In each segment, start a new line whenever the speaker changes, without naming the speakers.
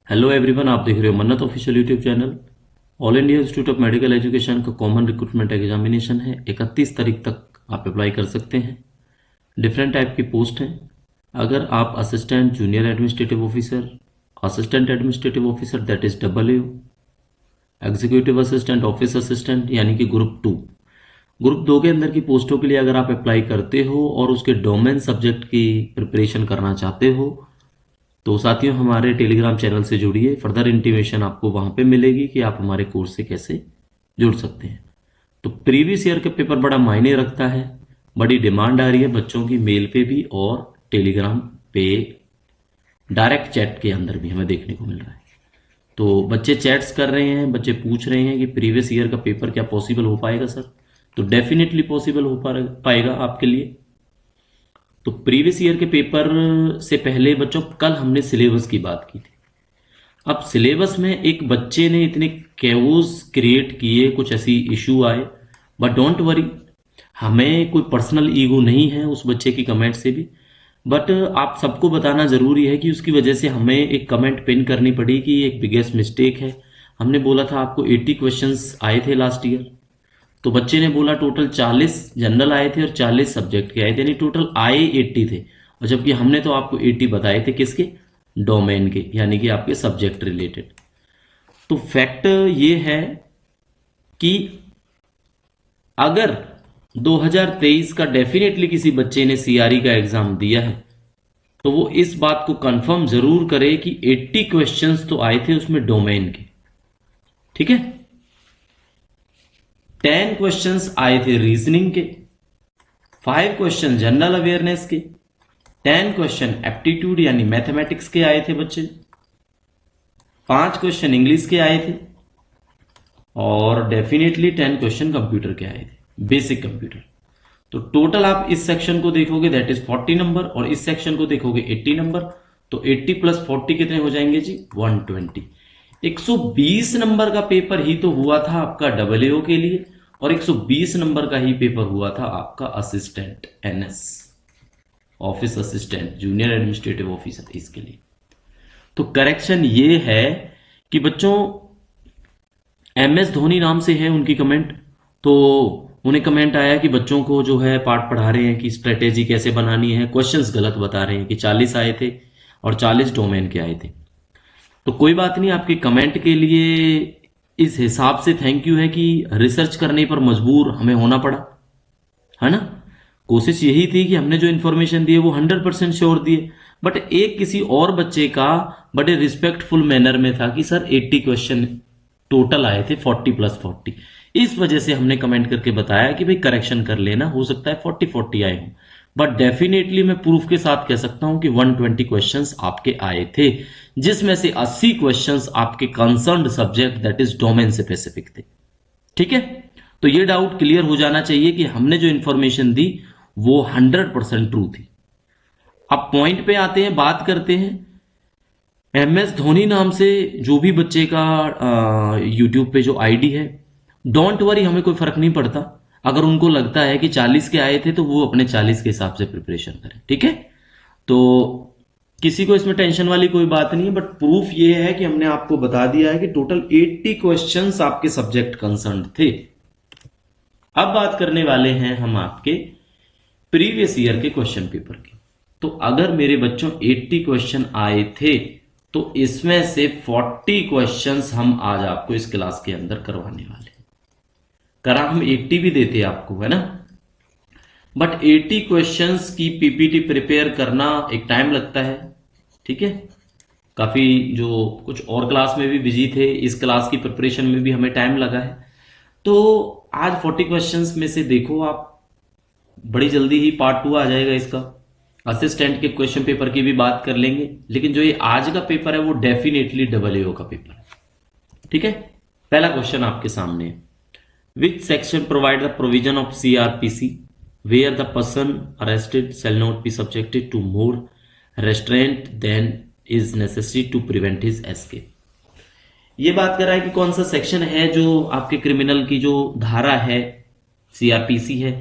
Hello everyone, आप देख रहे हो मन्नत official YouTube channel. All India institute of medical education का कॉमन रिक्रूटमेंट एग्जामिनेशन है। 31 तारीख तक आप अप्लाई कर सकते हैं। डिफरेंट टाइप की पोस्ट हैं। अगर आप assistant junior administrative officer, assistant administrative officer that is double executive assistant, office assistant यानी कि ग्रुप 2 के अंदर की पोस्टों के लिए अगर आप अप्लाई करते हो और उसके डोमेन सब्जेक्ट की प्रिपरेशन करना चाहते हो तो साथियों हमारे टेलीग्राम चैनल से जुड़िए। फर्दर इंटीमेशन आपको वहां पे मिलेगी कि आप हमारे कोर्स से कैसे जुड़ सकते हैं। तो प्रीवियस ईयर का पेपर बड़ा मायने रखता है। बड़ी डिमांड आ रही है बच्चों की, मेल पे भी और टेलीग्राम पे डायरेक्ट चैट के अंदर भी हमें देखने को मिल रहा है। तो बच्चे चैट्स कर रहे हैं, बच्चे पूछ रहे हैं कि प्रीवियस ईयर का पेपर क्या पॉसिबल हो पाएगा सर। तो डेफिनेटली पॉसिबल हो पाएगा आपके लिए। तो प्रीवियस ईयर के पेपर से पहले बच्चों कल हमने सिलेबस की बात की थी। अब सिलेबस में एक बच्चे ने इतने कैओस क्रिएट किए, कुछ ऐसी इशू आए, बट डोंट वरी, हमें कोई पर्सनल ईगो नहीं है उस बच्चे की कमेंट से भी। बट आप सबको बताना जरूरी है कि उसकी वजह से हमें एक कमेंट पिन करनी पड़ी कि एक बिगेस्ट मिस्टेक है। हमने बोला था आपको 80 क्वेश्चंस आए थे लास्ट ईयर, तो बच्चे ने बोला टोटल 40 जनरल आए थे और 40 सब्जेक्ट के आए थे, यानी टोटल आए 80 थे। और जबकि हमने तो आपको 80 बताए थे किसके, डोमेन के, यानी कि आपके सब्जेक्ट रिलेटेड। तो फैक्ट ये है कि अगर 2023 का डेफिनेटली किसी बच्चे ने सीआरई का एग्जाम दिया है तो वो इस बात को कंफर्म जरूर करे कि 80 क्वेश्चंस तो आए थे उसमें डोमेन के। ठीक है, 10 क्वेश्चंस आए थे रीजनिंग के, 5 क्वेश्चन जनरल अवेयरनेस के, 10 क्वेश्चन एप्टीट्यूड यानी मैथमेटिक्स के आए थे बच्चे, 5 क्वेश्चन इंग्लिश के आए थे और डेफिनेटली 10 क्वेश्चन कंप्यूटर के आए थे, बेसिक कंप्यूटर। तो टोटल आप इस सेक्शन को देखोगे दैट इज 40 नंबर और इस सेक्शन को देखोगे 80 नंबर। तो 80 प्लस 40 कितने हो जाएंगे जी, 120। 120 नंबर का पेपर ही तो हुआ था आपका डबलएओ के लिए और 120 नंबर का ही पेपर हुआ था आपका assistant NS, office assistant junior administrative officer, इसके लिए। तो करेक्शन ये है कि बच्चों एमएस धोनी नाम से है उनकी कमेंट, तो उन्हें कमेंट आया कि बच्चों को जो है पाठ पढ़ा रहे हैं कि स्ट्रेटेजी कैसे बनानी है, क्वेश्चंस गलत बता रहे हैं कि 40 आए थे और 40 डोमेन के आए थे। तो कोई बात नहीं, आपके कमेंट के लिए इस हिसाब से थैंक यू है कि रिसर्च करने पर मजबूर हमें होना पड़ा, है ना। कोशिश यही थी कि हमने जो इन्फॉर्मेशन दी वो 100% श्योर दिए, बट एक किसी और बच्चे का बड़े रिस्पेक्टफुल मैनर में था कि सर 80 क्वेश्चन टोटल आए थे, 40 प्लस 40। इस वजह से हमने कमेंट करके बताया कि भाई करेक्शन कर लेना, हो सकता है 40 आए हों, बट डेफिनेटली मैं प्रूफ के साथ कह सकता हूं कि 120 क्वेश्चंस आपके आए थे, जिसमें से 80 क्वेश्चंस आपके concerned subject that is domain specific थे। ठीक है, तो ये डाउट क्लियर हो जाना चाहिए कि हमने जो इंफॉर्मेशन दी वो 100% ट्रू थी। अब पॉइंट पे आते हैं, बात करते हैं एमएस धोनी नाम से जो भी बच्चे का यूट्यूब पे जो आईडी है, डोंट वरी, हमें कोई फर्क नहीं पड़ता। अगर उनको लगता है कि 40 के आए थे तो वो अपने 40 के हिसाब से प्रिपरेशन करें, ठीक है। तो किसी को इसमें टेंशन वाली कोई बात नहीं है, बट प्रूफ ये है कि हमने आपको बता दिया है कि टोटल 80 क्वेश्चंस आपके सब्जेक्ट कंसर्न थे। अब बात करने वाले हैं हम आपके प्रीवियस ईयर के क्वेश्चन पेपर की। तो अगर मेरे बच्चों 80 क्वेश्चन आए थे तो इसमें से 40 क्वेश्चंस हम आज आपको इस क्लास के अंदर करवाने वाले हैं। करा हम 80 भी देते आपको, है ना, बट 80 क्वेश्चंस की पीपीटी प्रिपेयर करना एक टाइम लगता है। ठीक है, काफी जो कुछ और क्लास में भी बिजी थे, इस क्लास की प्रिपरेशन में भी हमें टाइम लगा है। तो आज 40 क्वेश्चंस में से देखो आप, बड़ी जल्दी ही पार्ट 2 आ जाएगा इसका। असिस्टेंट के क्वेश्चन पेपर की भी बात कर लेंगे, लेकिन जो ये आज का पेपर है वो डेफिनेटली डबलएओ का पेपर है। ठीक है, पहला क्वेश्चन आपके सामने है, which section provide the provision of CrPC where the person arrested shall not be subjected to more restraint than is necessary to prevent his escape. ये बात कर रहा है कि कौन सा सेक्शन है जो आपके क्रिमिनल की जो धारा है, सीआरपीसी है,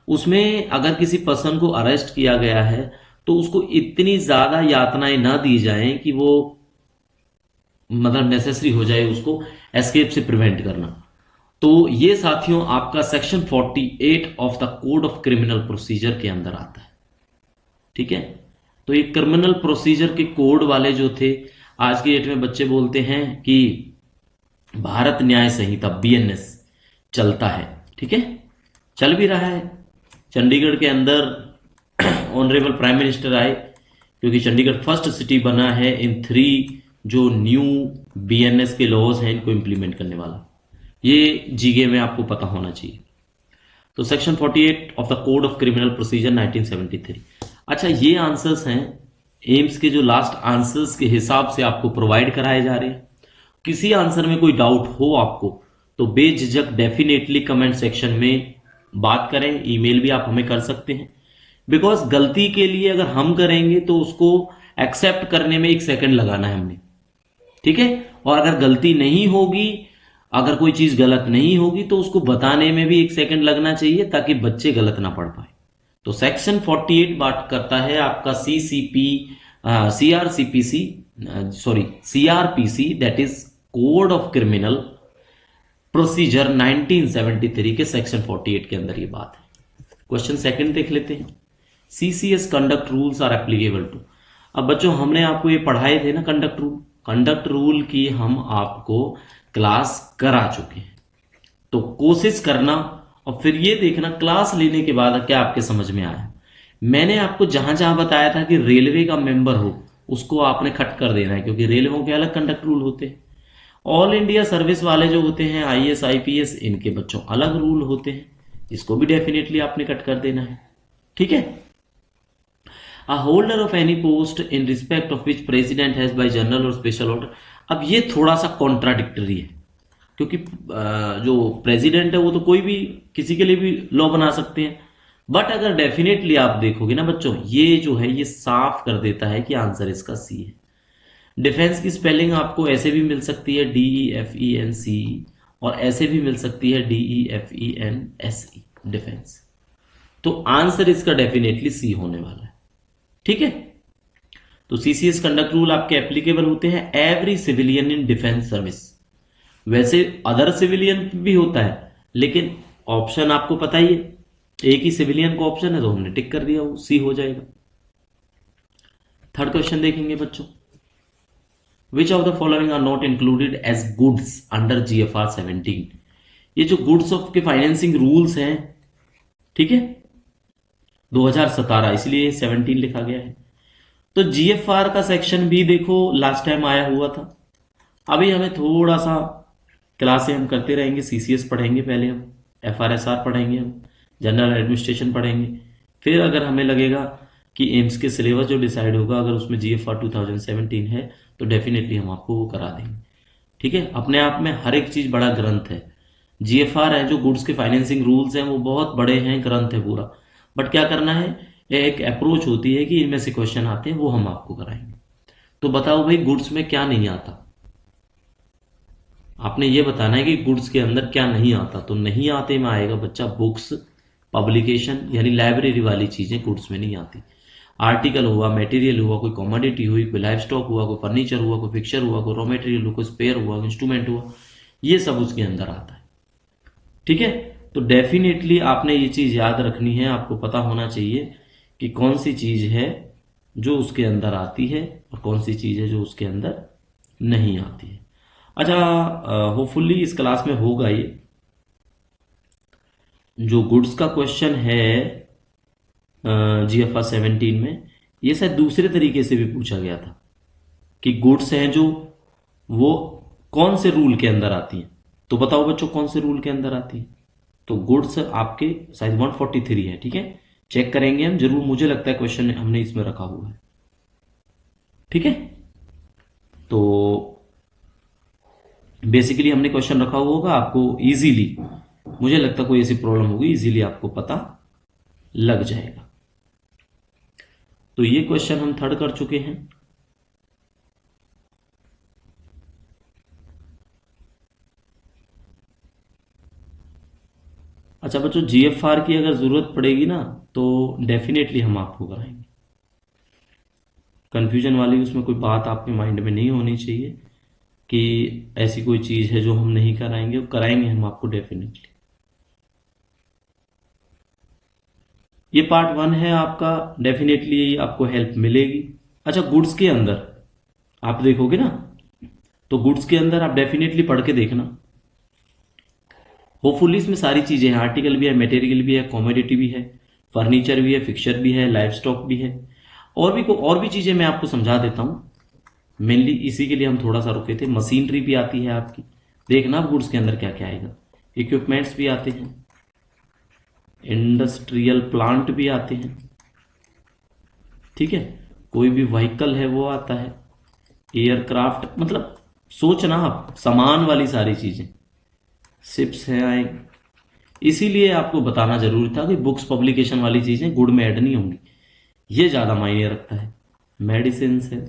उसमें अगर किसी पर्सन को अरेस्ट किया गया है तो उसको इतनी ज्यादा यातनाएं ना दी जाएं कि वो मतलब नेसेसरी हो जाए उसको एस्केप से प्रिवेंट करना। तो ये साथियों आपका section 48 of the code of criminal procedure के अंदर आता है। ठीक है, तो ये क्रिमिनल प्रोसीजर के कोड वाले जो थे, आज की डेट में बच्चे बोलते हैं कि भारत न्याय संहिता BNS चलता है। ठीक है, चल भी रहा है। चंडीगढ़ के अंदर ऑनरेबल प्राइम मिनिस्टर आए, क्योंकि चंडीगढ़ फर्स्ट सिटी बना है इन 3 जो न्यू BNS के लॉज हैं इनको इंप्लीमेंट करने वाला। ये जीके में आपको पता होना चाहिए। तो section 48 of the code of criminal procedure 1973। अच्छा, ये आंसर्स हैं एम्स के जो लास्ट आंसर्स के हिसाब से आपको प्रोवाइड कराए जा रहे हैं। किसी आंसर में कोई डाउट हो आपको तो बेझिझक डेफिनेटली कमेंट सेक्शन में बात करें, ईमेल भी आप हमें कर सकते हैं। बिकॉज गलती के लिए अगर हम करेंगे तो उसको एक्सेप्ट करने में 1 सेकंड लगाना है हमने। ठीक है, और अगर गलती नहीं होगी, अगर कोई चीज गलत नहीं होगी तो उसको बताने में भी 1 सेकंड लगना चाहिए, ताकि बच्चे गलत ना पढ़ पाए। तो सेक्शन 48 बात करता है आपका CRPC, that is code of criminal procedure 1973 के सेक्शन 48 के अंदर ये बात है। क्वेश्चन सेकंड देख लेते हैं। CCS conduct rules are applicable to. अब बच्चों हमने आपको ये पढ़ाए थे ना कंडक्ट रूल की हम आपको क्लास करा चुके हैं। तो कोशिश करना और फिर ये देखना क्लास लेने के बाद क्या आपके समझ में आया। मैंने आपको जहां जहां बताया था कि रेलवे का मेंबर हो उसको आपने खट कर देना है, क्योंकि रेलवे के अलग कंडक्ट रूल होते हैं। ऑल इंडिया सर्विस वाले जो होते हैं IAS IPS, इनके बच्चों अलग रूल होते हैं, इसको भी डेफिनेटली आपने कट कर देना है। ठीक है, A holder of any post in respect of which president has by general or special order। अब ये थोड़ा सा कॉन्ट्राडिक्टरी है, क्योंकि जो प्रेसिडेंट है वो तो कोई भी किसी के लिए भी लॉ बना सकते हैं। बट अगर डेफिनेटली आप देखोगे ना बच्चों, ये जो है ये साफ कर देता है कि आंसर इसका C है। डिफेंस की स्पेलिंग आपको ऐसे भी मिल सकती है DEFENCE, और ऐसे भी मिल सकती है DEFENSE, डिफेंस। तो आंसर इसका डेफिनेटली C होने वाला है। ठीक है, तो CCS कंडक्ट रूल आपके एप्लीकेबल होते हैं every civilian in defence service. वैसे अदर सिविलियन भी होता है, लेकिन ऑप्शन आपको पता ही है, एक ही सिविलियन का ऑप्शन है तो हमने टिक कर दिया, वो C हो जाएगा। थर्ड क्वेश्चन देखेंगे बच्चों। Which of the following are not included as goods under GFR 17। ये जो गुड्स ऑफ के फाइनेंसिंग रूल्स हैं, ठीक है, 2017, इसलिए 17 लिखा गया है। तो GFR का सेक्शन भी देखो लास्ट टाइम आया हुआ था। अभी हमें थोड़ा सा क्लासें हम करते रहेंगे, CCS पढ़ेंगे, पहले हम FRSR पढ़ेंगे, हम जनरल एडमिनिस्ट्रेशन पढ़ेंगे, फिर अगर हमें लगेगा कि एम्स के सिलेबस जो डिसाइड होगा अगर उसमें GFR 2017 है तो डेफिनेटली हम आपको वो करा देंगे। ठीक है, अपने आप में हर एक चीज बड़ा ग्रंथ है। GFR है जो गुड्स के फाइनेंसिंग रूल्स हैं वो बहुत बड़े हैं, ग्रंथ है पूरा। बट क्या करना है, एक अप्रोच होती है कि इनमें से क्वेश्चन आते हैं वो हम आपको कराएंगे। तो बताओ भाई गुड्स में क्या नहीं आता, आपने ये बताना है कि गुड्स के अंदर क्या नहीं आता। तो नहीं आते में आएगा बच्चा बुक्स, पब्लिकेशन, यानी लाइब्रेरी वाली चीजें गुड्स में नहीं आती। आर्टिकल हुआ, मटेरियल हुआ, कोई कमोडिटी हुई, कोई लाइफ स्टॉक हुआ, कोई फर्नीचर हुआ, कोई फिक्चर हुआ, कोई रॉ मटेरियल हुआ, कोई स्पेयर हुआ, इंस्ट्रूमेंट हुआ, ये सब उसके अंदर आता है। ठीक है, तो डेफिनेटली आपने ये चीज याद रखनी है, आपको पता होना चाहिए कि कौन सी चीज है जो उसके अंदर आती है और कौन सी चीज है जो उसके अंदर नहीं आती है। अच्छा, होपफुली इस क्लास में होगा ये जो गुड्स का क्वेश्चन है GFR 17 में, ये शायद दूसरे तरीके से भी पूछा गया था कि गुड्स हैं जो वो कौन से रूल के अंदर आती हैं। तो बताओ बच्चों कौन से रूल के अंदर आती है। तो गुड्स आपके शायद 143 है। ठीक है, चेक करेंगे हम जरूर, मुझे लगता है क्वेश्चन हमने इसमें रखा हुआ है। ठीक है, तो बेसिकली हमने क्वेश्चन रखा हुआ होगा, आपको इजीली, मुझे लगता है कोई ऐसी प्रॉब्लम होगी, इजीली आपको पता लग जाएगा। तो ये क्वेश्चन हम थर्ड कर चुके हैं। अच्छा बच्चों, GFR की अगर जरूरत पड़ेगी ना तो डेफिनेटली हम आपको कराएंगे। कंफ्यूजन वाली उसमें कोई बात आपके माइंड में नहीं होनी चाहिए कि ऐसी कोई चीज है जो हम नहीं कराएंगे, वो कराएंगे हम आपको डेफिनेटली। ये पार्ट 1 है आपका, डेफिनेटली आपको हेल्प मिलेगी। अच्छा, गुड्स के अंदर आप देखोगे ना, तो गुड्स के अंदर आप डेफिनेटली पढ़ के देखना। होपफुली इसमें सारी चीजें हैं, आर्टिकल भी है, मटेरियल भी है, कॉमोडिटी भी है, फर्नीचर भी है, फिक्सचर भी है, लाइफ स्टॉक भी है, और भी चीजें मैं आपको समझा देता हूँ। मेनली इसी के लिए हम थोड़ा सा रुके थे। मशीनरी भी आती है आपकी, देखना आप गुड्स के अंदर क्या क्या आएगा। इक्विपमेंट्स भी आते हैं, इंडस्ट्रियल प्लांट भी आते हैं, ठीक है, कोई भी व्हीकल है वो आता है, एयरक्राफ्ट, मतलब सोचना आप, सामान वाली सारी चीजें, शिप्स हैं आएंगे। इसीलिए आपको बताना जरूरी था कि बुक्स पब्लिकेशन वाली चीजें गुड में ऐड नहीं होंगी, ये ज्यादा मायने रखता है। मेडिसिन है,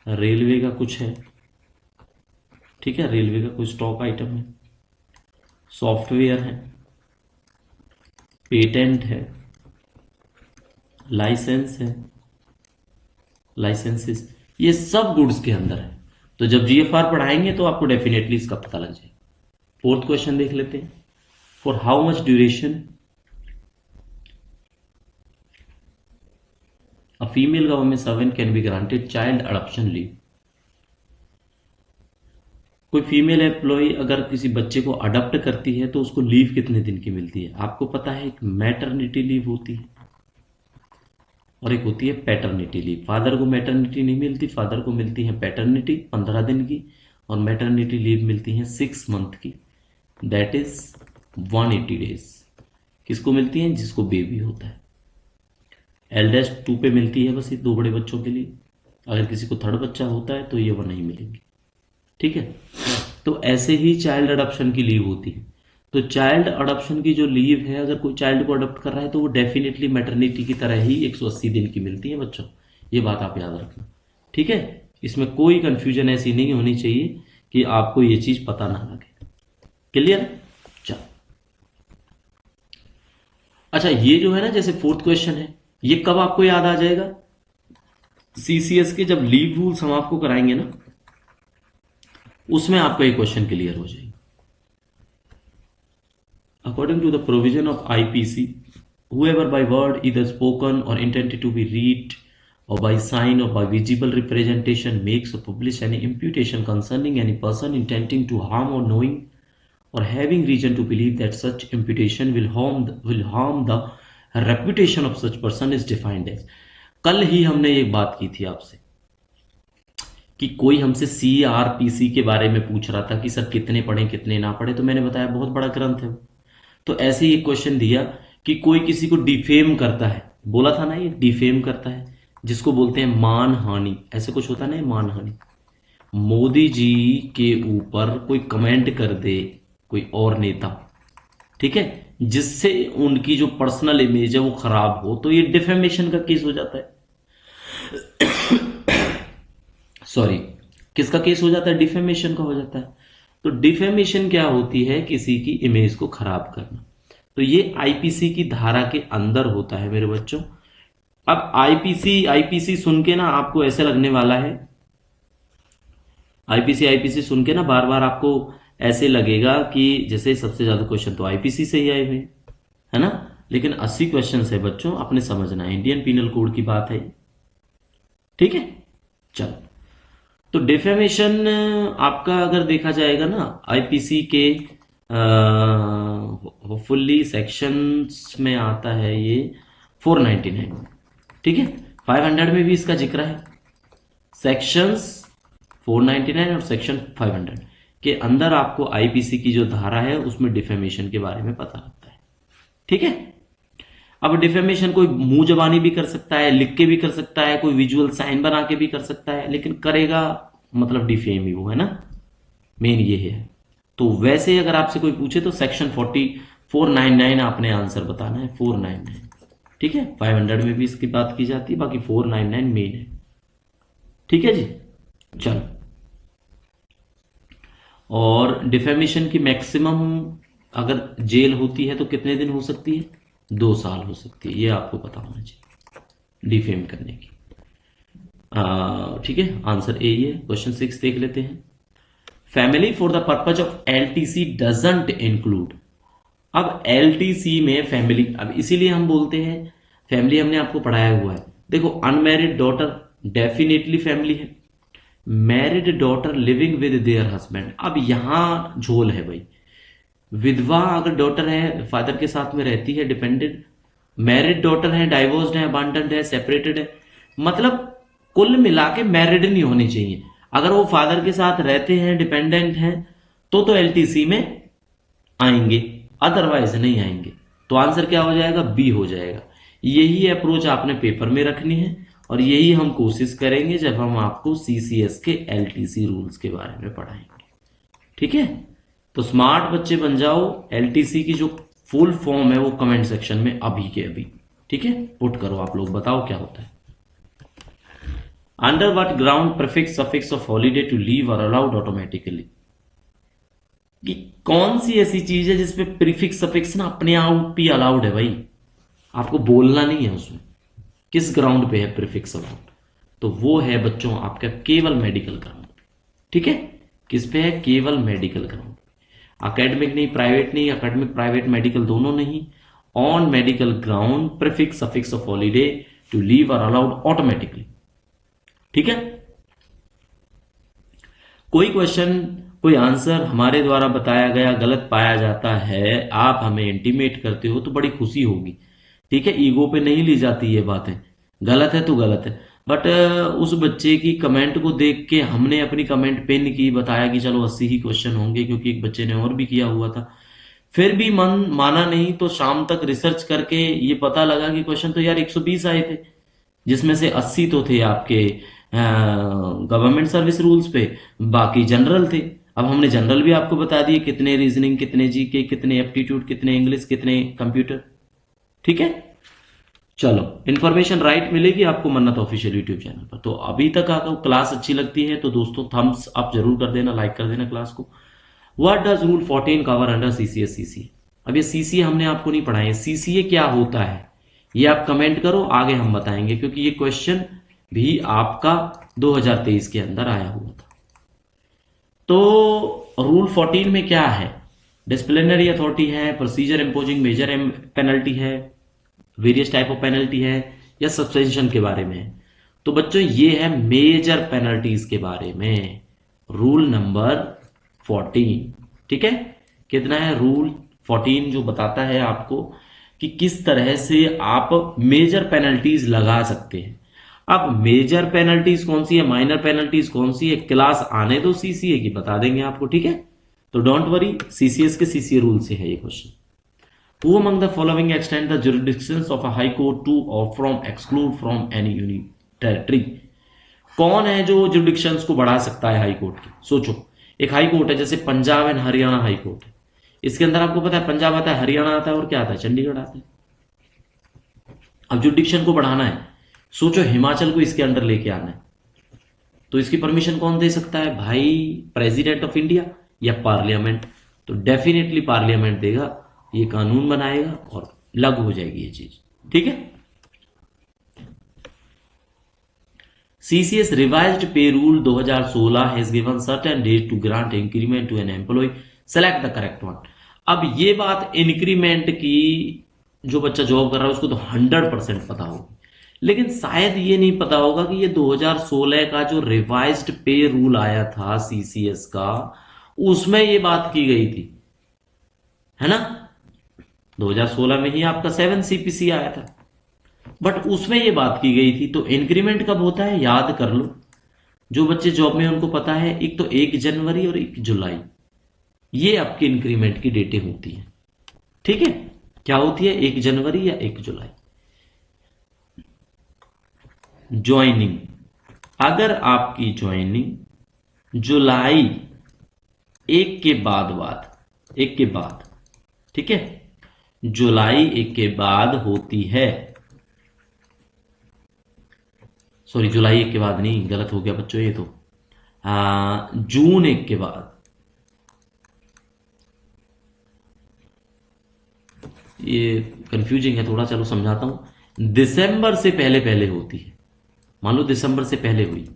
रेलवे का कुछ है, ठीक है, रेलवे का कुछ स्टॉक आइटम है, सॉफ्टवेयर है, पेटेंट है, लाइसेंस है, लाइसेंसेस, ये सब गुड्स के अंदर है। तो जब जीएफआर पढ़ाएंगे तो आपको डेफिनेटली इसका पता लग जाएगा। फोर्थ क्वेश्चन देख लेते हैं। For how much duration a female government servant can be granted child adoption leave. कोई फीमेल एम्प्लॉय अगर किसी बच्चे को अडॉप्ट करती है तो उसको लीव कितने दिन की मिलती है? आपको पता है, एक मैटरनिटी लीव होती है और एक होती है पैटर्निटी लीव। फादर को मैटरनिटी नहीं मिलती, फादर को मिलती है पैटर्निटी 15 दिन की, और मैटरनिटी लीव मिलती है 6 मंथ की, दैट इज 180 डेज। किसको मिलती है? जिसको बेबी होता है। एल्डेस्ट 2 पे मिलती है बस, ये 2 बड़े बच्चों के लिए। अगर किसी को थर्ड बच्चा होता है तो ये वो नहीं मिलेंगी, ठीक है। तो ऐसे ही चाइल्ड अडॉप्शन की लीव होती है। तो चाइल्ड अडॉप्शन की जो लीव है, अगर कोई चाइल्ड को अडॉप्ट कर रहा है तो वो डेफिनेटली मैटरनिटी की तरह ही 180 दिन की मिलती है बच्चों, ये बात आप याद रखना, ठीक है। इसमें कोई कंफ्यूजन ऐसी नहीं होनी चाहिए कि आपको ये चीज पता ना लगे। क्लियर? चलो, अच्छा, ये जो है ना, जैसे फोर्थ क्वेश्चन है, ये कब आपको याद आ जाएगा? सीसीएस के जब लीव रूल्स हम आपको कराएंगे ना, उसमें आपका ये क्वेश्चन क्लियर हो जाएगा। According to the provision of IPC, whoever by word either spoken or intended to be read or by sign or by visible representation makes or publish any imputation concerning any person intending to harm or knowing or having reason to believe that such imputation will harm the reputation of such person is defined as। कल ही हमने एक बात की थी आपसे कि कोई हमसे CRPC के बारे में पूछ रहा था कि सर कितने पढ़े कितने ना पढ़े, तो मैंने बताया बहुत बड़ा ग्रंथ है। तो ऐसे ही एक क्वेश्चन दिया कि कोई किसी को डिफेम करता है, बोला था ना, ये डिफेम करता है, जिसको बोलते हैं मान हानि, ऐसे कुछ होता है ना, मान हानि। मोदी जी के ऊपर कोई कमेंट कर दे कोई और नेता, ठीक है, जिससे उनकी जो पर्सनल इमेज है वो खराब हो, तो ये डिफेमेशन का केस हो जाता है। सॉरी, किसका केस हो जाता है? डिफेमेशन का हो जाता है। तो डिफेमेशन क्या होती है? किसी की इमेज को खराब करना। तो ये आईपीसी की धारा के अंदर होता है मेरे बच्चों। अब आईपीसी आईपीसी सुन के ना आपको ऐसे लगने वाला है, आईपीसी आईपीसी सुन के ना बार बार आपको ऐसे लगेगा कि जैसे सबसे ज्यादा क्वेश्चन तो आईपीसी से ही आए हुए है ना, लेकिन 80 क्वेश्चन है बच्चों, आपने समझना है, इंडियन पीनल कोड की बात है, ठीक है। चलो, तो डिफेमेशन आपका अगर देखा जाएगा ना आईपीसी के होपफुली सेक्शंस में आता है ये 499, ठीक है। 500 में भी इसका जिक्र है, सेक्शंस 499 और सेक्शन 500 के अंदर आपको आईपीसी की जो धारा है उसमें डिफेमेशन के बारे में पता लगता है, ठीक है। अब डिफेमेशन कोई मुंह जबानी भी कर सकता है, लिख के भी कर सकता है, कोई विजुअल साइन बना के भी कर सकता है, लेकिन करेगा मतलब डिफेम ही वो, है ना, मेन ये है। तो वैसे अगर आपसे कोई पूछे तो सेक्शन 499 आपने आंसर बताना है, 499, ठीक है। 500 में भी इसकी बात की जाती है, बाकी 499 मेन है, ठीक है जी। चलो, और डिफेमेशन की मैक्सिमम अगर जेल होती है तो कितने दिन हो सकती है? 2 साल हो सकती है, ये आपको पता होना चाहिए डिफेम करने की। ठीक है, आंसर ए ही है। क्वेश्चन 6 देख लेते हैं। Family for the purpose of LTC doesn't include. अब एलटीसी में फैमिली, अब इसीलिए हम बोलते हैं फैमिली, हमने आपको पढ़ाया हुआ है। देखो, अनमैरिड डॉटर डेफिनेटली फैमिली है, married daughter living with their husband, अब यहां झोल है भाई। विधवा अगर डॉटर है, फादर के साथ में रहती है, डिपेंडेंट। मैरिड डॉटर है, डाइवोर्स्ड है, अबांडन्ड है, सेपरेटेड है, मतलब कुल मिला के मैरिड नहीं होनी चाहिए। अगर वो फादर के साथ रहते हैं, डिपेंडेंट हैं, तो एलटीसी में आएंगे, अदरवाइज नहीं आएंगे। तो आंसर क्या हो जाएगा? बी हो जाएगा। यही अप्रोच आपने पेपर में रखनी है और यही हम कोशिश करेंगे जब हम आपको सीसीएस के एलटीसी रूल्स के बारे में पढ़ाएंगे। ठीक है, तो स्मार्ट बच्चे बन जाओ। एलटीसी की जो फुल फॉर्म है वो कमेंट सेक्शन में अभी के अभी, ठीक है, पुट करो। आप लोग बताओ क्या होता है। Under what ground prefix suffix of holiday to leave are allowed automatically. कि कौन सी ऐसी चीज है जिसपे प्रीफिक्स सफिक्स ना अपने आप ही अलाउड है भाई, आपको बोलना नहीं है उसमें। किस ग्राउंड पे है प्रीफिक्स अलाउड? तो वो है बच्चों आपका केवल मेडिकल ग्राउंड पे। ठीक है, किस पे है? केवल मेडिकल ग्राउंड। अकेडमिक नहीं, प्राइवेट नहीं, अकेडमिक प्राइवेट मेडिकल दोनों नहीं। On medical ground prefix suffix of holiday to leave are allowed automatically. ठीक है, कोई क्वेश्चन, कोई आंसर हमारे द्वारा बताया गया गलत पाया जाता है, आप हमें इंटीमेट करते हो तो बड़ी खुशी होगी। ठीक है, ईगो पे नहीं ली जाती ये बातें, गलत है तो गलत है। बट उस बच्चे की कमेंट को देख के हमने अपनी कमेंट पिन की, बताया कि चलो 80 ही क्वेश्चन होंगे, क्योंकि एक बच्चे ने और भी किया हुआ था। फिर भी मन माना नहीं, तो शाम तक रिसर्च करके ये पता लगा कि क्वेश्चन तो यार 120 आए थे, जिसमें से 80 तो थे आपके गवर्नमेंट सर्विस रूल्स पे, बाकी जनरल थे। अब हमने जनरल भी आपको बता दिए, कितने रीजनिंग, कितने जीके, कितने एप्टीट्यूड, कितने इंग्लिश, कितने कंप्यूटर। ठीक है, चलो, इन्फॉर्मेशन राइट मिलेगी आपको मन्नत ऑफिशियल यूट्यूब चैनल पर। तो अभी तक आपको क्लास अच्छी लगती है तो दोस्तों थम्स अप जरूर कर देना, लाइक कर देना क्लास को। What does rule 14 cover under CCS CCA? अब ये सीसीए हमने आपको नहीं पढ़ाया, सीसीए क्या होता है ये आप कमेंट करो, आगे हम बताएंगे, क्योंकि ये क्वेश्चन भी आपका 2023 के अंदर आया हुआ था। तो रूल 14 में क्या है? डिसिप्लिनरी अथॉरिटी है, प्रोसीजर इम्पोजिंग मेजर पेनल्टी है, वेरियस टाइप ऑफ पेनल्टी है, या सस्पेंशन के बारे में। तो बच्चों ये है मेजर पेनल्टीज के बारे में, रूल नंबर 14। ठीक है, कितना है? रूल 14 जो बताता है आपको कि किस तरह से आप मेजर पेनल्टीज लगा सकते हैं। अब मेजर पेनल्टीज कौन सी है, माइनर पेनल्टीज कौन सी है, क्लास आने दो सीसीए की, बता देंगे आपको। ठीक है, तो डोंट वरी, सीसीएस के सीसीए रूल से है ये question. Who among the following extend the jurisdictions of a high court to or from exclude from any union territory? कौन है जो जुरिडिक्शंस को बढ़ा सकता है हाई कोर्ट की? सोचो, एक हाई कोर्ट है जैसे Punjab and Haryana high court है, इसके अंदर आपको पता है पंजाब आता है, हरियाणा आता है, और क्या आता है? चंडीगढ़ आता है। अब जुरिडिक्शन को बढ़ाना है, सोचो हिमाचल को इसके अंदर लेके आना है, तो इसकी परमिशन कौन दे सकता है भाई? प्रेसिडेंट ऑफ इंडिया या पार्लियामेंट? तो डेफिनेटली पार्लियामेंट देगा, ये कानून बनाएगा और लागू हो जाएगी ये चीज। ठीक है, CCS revised pay rule 2016 has given certain date to grant increment to an employee, select the correct one. अब ये बात इंक्रीमेंट की, जो बच्चा जॉब कर रहा है उसको तो 100% पता होगी, लेकिन शायद ये नहीं पता होगा कि ये 2016 का जो रिवाइज्ड पे रूल आया था सीसीएस का, उसमें ये बात की गई थी, है ना? 2016 में ही आपका 7 सीपीसी आया था, बट उसमें ये बात की गई थी। तो इंक्रीमेंट कब होता है याद कर लो, जो बच्चे जॉब में उनको पता है, एक तो 1 जनवरी और 1 जुलाई, ये आपकी इंक्रीमेंट की डेटें होती हैं। ठीक है, क्या होती है? 1 जनवरी या 1 जुलाई। ज्वाइनिंग, अगर आपकी ज्वाइनिंग जुलाई 1 के बाद 1 के बाद, ठीक है, जुलाई 1 के बाद होती है, सॉरी जुलाई 1 के बाद नहीं, गलत हो गया बच्चों ये तो, जून 1 के बाद, ये कंफ्यूजिंग है थोड़ा, चलो समझाता हूं। दिसंबर से पहले पहले होती है, मान लो दिसंबर से पहले हुई,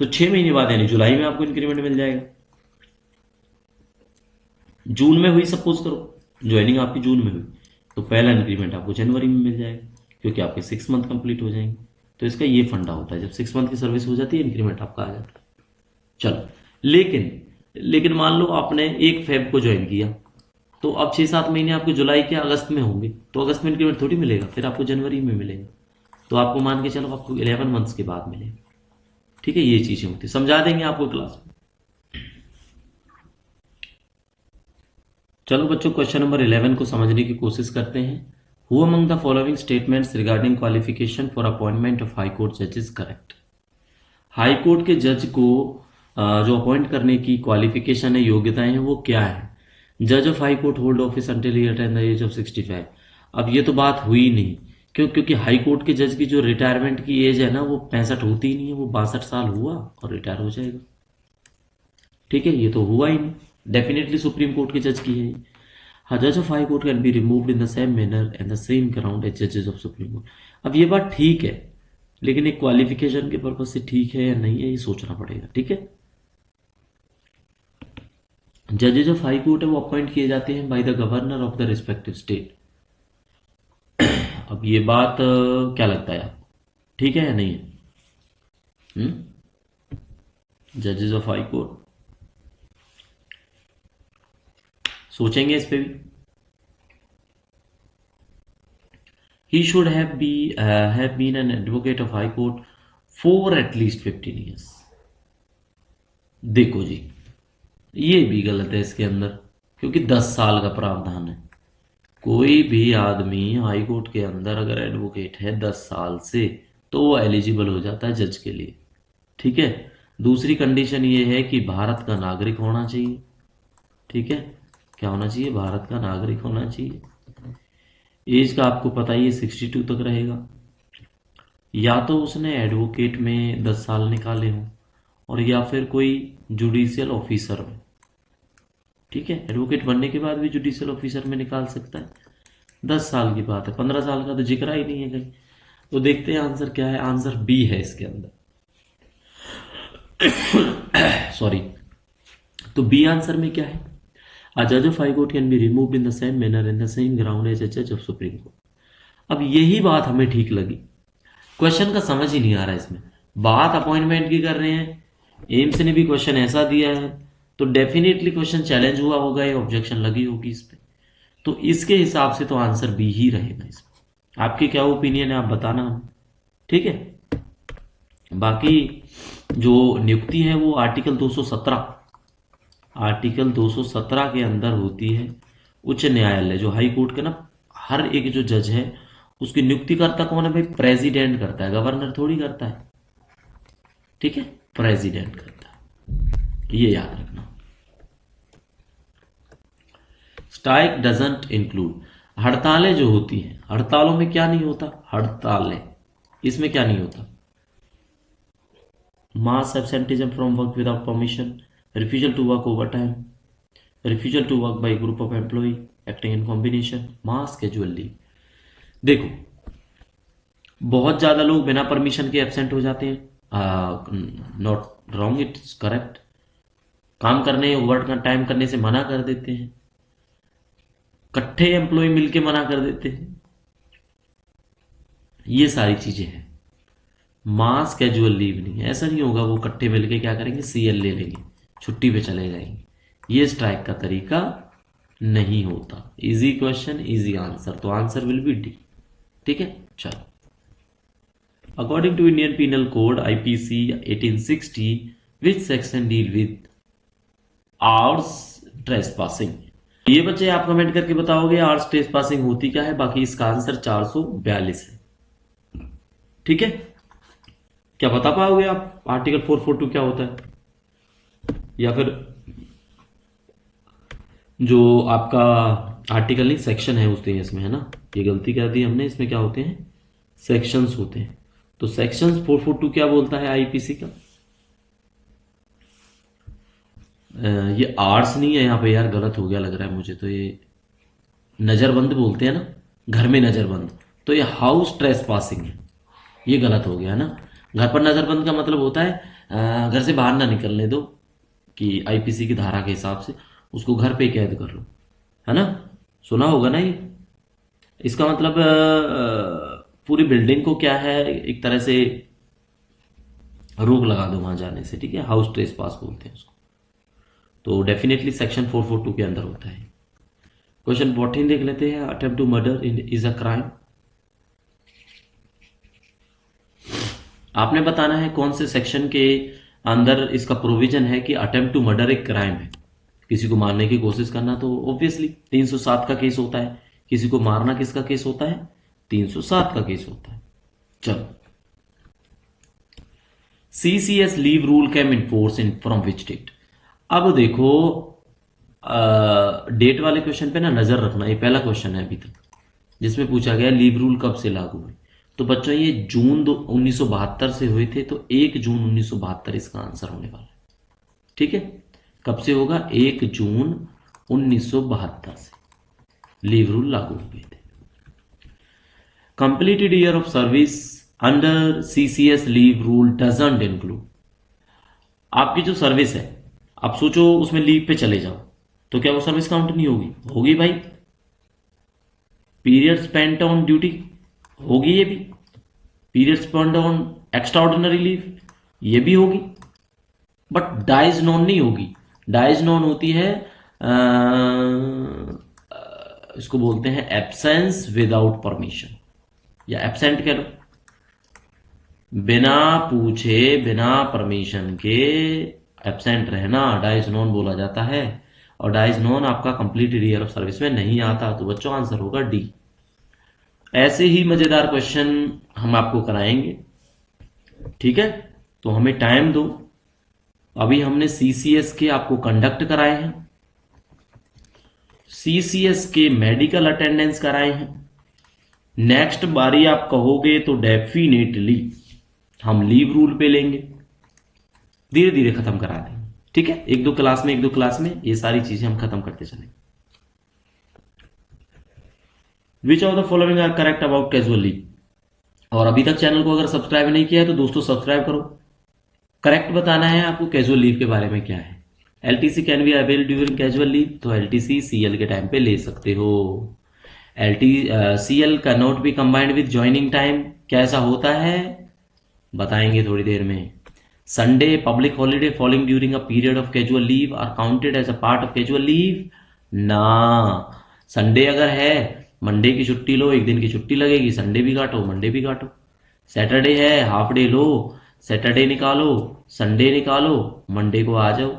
तो 6 महीने बाद यानी जुलाई में आपको इंक्रीमेंट मिल जाएगा। जून में हुई सपोज करो, ज्वाइनिंग आपकी जून में हुई, तो पहला इंक्रीमेंट आपको जनवरी में मिल जाएगा, क्योंकि आपके 6 मंथ कंप्लीट हो जाएंगे। तो इसका ये फंडा होता है, जब 6 मंथ की सर्विस हो जाती है इंक्रीमेंट आपका आ जाता है। चलो, लेकिन लेकिन मान लो आपने 1 फेब को ज्वाइन किया, तो अब 6-7 महीने आपके जुलाई के अगस्त में होंगे, तो अगस्त में इंक्रीमेंट थोड़ी मिलेगा, फिर आपको जनवरी में मिलेगा। तो आपको मान के चलो आपको 11 मंथ्स के बाद मिलेगा। ठीक है, ये चीजें होती समझा देंगे आपको क्लास में। चलो बच्चों, क्वेश्चन नंबर 11 को समझने की कोशिश करते हैं। Who among the following statements regarding qualification for appointment of high court जज इज करेक्ट। हाई कोर्ट के जज को जो अपॉइंट करने की क्वालिफिकेशन है, योग्यताएं हैं, वो क्या है? जज of high court hold office until he attain the age of 65। अब ये तो बात हुई नहीं, क्यों? क्योंकि हाई कोर्ट के जज की जो रिटायरमेंट की एज है ना, वो 65 होती ही नहीं है, वो 62 साल हुआ और रिटायर हो जाएगा। ठीक है, ये तो हुआ ही नहीं, डेफिनेटली सुप्रीम कोर्ट के जज की है ये। A judge of high court can be removed in the same manner and the same ground as judges of supreme court। अब ये बात ठीक है, लेकिन एक क्वालिफिकेशन के पर्पज से ठीक है या नहीं है, ये सोचना पड़ेगा। ठीक है, जजेज ऑफ हाई कोर्ट है वो अपॉइंट किए जाते हैं by the governor of the respective state. अब ये बात क्या लगता है आपको, ठीक है या नहीं है? जजेज ऑफ हाई कोर्ट, सोचेंगे इस पे भी। He should have been an advocate of High Court for at least 15 years। देखो जी, ये भी गलत है इसके अंदर, क्योंकि 10 साल का प्रावधान है। कोई भी आदमी हाई कोर्ट के अंदर अगर एडवोकेट है 10 साल से, तो वो एलिजिबल हो जाता है जज के लिए। ठीक है, दूसरी कंडीशन ये है कि भारत का नागरिक होना चाहिए। ठीक है, क्या होना चाहिए? भारत का नागरिक होना चाहिए। एज का आपको पता ही है 62 तक रहेगा। या तो उसने एडवोकेट में 10 साल निकाले हों, और या फिर कोई जुडिशियल ऑफिसर में। ठीक है, एडवोकेट बनने के बाद भी जुडिशियल ऑफिसर में निकाल सकता है। 10 साल की बात है, 15 साल का तो जिक्र ही नहीं है कहीं। तो देखते हैं आंसर क्या है। आंसर बी है इसके अंदर। सॉरी, तो बी आंसर में क्या है? A judge of high court can be removed in the same manner and the same ground as a judge of supreme court। अब यही बात हमें ठीक लगी, क्वेश्चन का समझ ही नहीं आ रहा इसमें। बात अपॉइंटमेंट की कर रहे हैं, एम्स ने भी क्वेश्चन ऐसा दिया है, तो डेफिनेटली क्वेश्चन चैलेंज हुआ होगा, ये ऑब्जेक्शन लगी होगी इस पे। तो इसके हिसाब से तो आंसर बी ही रहेगा इसमें। आपकी क्या ओपिनियन है, आप बताना हमें। ठीक है, बाकी जो नियुक्ति है वो आर्टिकल 217 के अंदर होती है। उच्च न्यायालय जो हाई कोर्ट का ना, हर एक जो जज है उसकी नियुक्ति करता कौन है भाई? प्रेसिडेंट करता है, गवर्नर थोड़ी करता है। ठीक है, प्रेसिडेंट करता है, ये याद रखना। स्ट्राइक डजंट इंक्लूड, हड़तालें जो होती हैं, हड़तालों में क्या नहीं होता? हड़तालें, इसमें क्या नहीं होता? Mass absenteeism from work without permission, refusal to work over time, refusal to work by group of employ acting in combination, mass casual leave. देखो, बहुत ज्यादा लोग बिना परमिशन के एब्सेंट हो जाते हैं, नॉट रॉन्ग, इट्स करेक्ट। काम करने, ओवर का टाइम करने से मना कर देते हैं, इकट्ठे एम्प्लॉय मिलके मना कर देते हैं, ये सारी चीजें हैं। मास कैजुअल लीव नहीं है, ऐसा नहीं होगा वो इकट्ठे मिलके क्या करेंगे? सीएल ले लेंगे, छुट्टी पे चले जाएंगे। ये स्ट्राइक का तरीका नहीं होता। इजी क्वेश्चन, इजी आंसर, तो आंसर विल बी डी। ठीक है, चलो। According to Indian penal code IPC 1860, which section deal with hours trespassing? ये बच्चे आप कमेंट करके बताओगे आवर्स ट्रेसपासिंग होती क्या है। बाकी इसका आंसर 442 है। ठीक है, क्या बता पाओगे आप आर्टिकल 442 क्या होता है? या फिर जो आपका आर्टिकल नहीं, सेक्शन है उसमें, इसमें है ना, ये गलती कर दी हमने, इसमें क्या होते हैं? सेक्शंस होते हैं। तो सेक्शन 442 क्या बोलता है आईपीसी का? ये आर्ट्स नहीं है यहाँ पे यार, गलत हो गया लग रहा है मुझे तो। ये नजरबंद बोलते हैं ना, घर में नजरबंद, तो ये हाउस ट्रेस पासिंग है, ये गलत हो गया ना। घर पर नजरबंद का मतलब होता है घर से बाहर ना निकलने दो, कि आईपीसी की धारा के हिसाब से उसको घर पे कैद कर लो, है ना। सुना होगा ना ये। इसका मतलब पूरी बिल्डिंग को क्या है, एक तरह से रोक लगा दो वहां जाने से, ठीक है, हाउस ट्रेस पास बोलते हैं उसको। तो डेफिनेटली सेक्शन 442 के अंदर होता है। क्वेश्चन 14 देख लेते हैं। Attempt to murder is a crime. आपने बताना है कौन से सेक्शन के अंदर इसका प्रोविजन है कि अटेम्प्ट टू मर्डर एक क्राइम है। किसी को मारने की कोशिश करना तो ऑब्वियसली 307 का केस होता है। किसी को मारना किसका केस होता है? 307 का केस होता है। चलो, CCS leave rule came in force in from which date. अब देखो, डेट वाले क्वेश्चन पे ना नजर रखना। ये पहला क्वेश्चन है अभी तक जिसमें पूछा गया लीव रूल कब से लागू हुए। तो बच्चों ये जून 1972 से हुए थे, तो 1 जून 1972 इसका आंसर होने वाला है। ठीक है, कब से होगा? 1 जून 1972 से लीव रूल लागू हुए थे। Completed year of service under CCS leave rule doesn't include. आपकी जो सर्विस है, आप सोचो उसमें लीव पे चले जाओ, तो क्या वो सर्विस काउंट नहीं होगी? होगी भाई। पीरियड स्पेंट ऑन ड्यूटी होगी, ये भी। Period spent on extra ordinary leave, ये भी होगी। बट डाइज नॉन नहीं होगी। डाइज नॉन होती है इसको बोलते हैं एब्सेंस विदाउट परमिशन, या एब्सेंट कह लो। बिना पूछे बिना परमिशन के एब्सेंट रहना डाइज नॉन बोला जाता है। और डाइज नॉन आपका कंप्लीट ईयर ऑफ सर्विस में नहीं आता। तो बच्चों आंसर होगा डी। ऐसे ही मजेदार क्वेश्चन हम आपको कराएंगे, ठीक है। तो हमें टाइम दो। अभी हमने सीसीएस के आपको कंडक्ट कराए हैं, सीसीएस के मेडिकल अटेंडेंस कराए हैं। नेक्स्ट बारी आप कहोगे तो डेफिनेटली हम लीव रूल पे लेंगे, धीरे धीरे खत्म करा देंगे, ठीक है। एक दो क्लास में ये सारी चीजें हम खत्म करते चलेंगे। Which of the following are correct about casual leave. और अभी तक चैनल को अगर सब्सक्राइब नहीं किया है तो दोस्तों सब्सक्राइब करो। करेक्ट बताना है आपको कैजुअल लीव के बारे में क्या है। LTC can be avail during casual leave, तो एलटीसी सीएल के टाइम पे ले सकते हो। सीएल का not be combined with joining time, कैसा होता है बताएंगे थोड़ी देर में। Sunday public holiday falling during a period of casual leave are counted as a part of casual leave ना। संडे अगर है, मंडे की छुट्टी लो, एक दिन की छुट्टी लगेगी, संडे भी काटो मंडे भी काटो। सैटरडे है, हाफ डे लो, सैटरडे निकालो, संडे निकालो, मंडे को आ जाओ,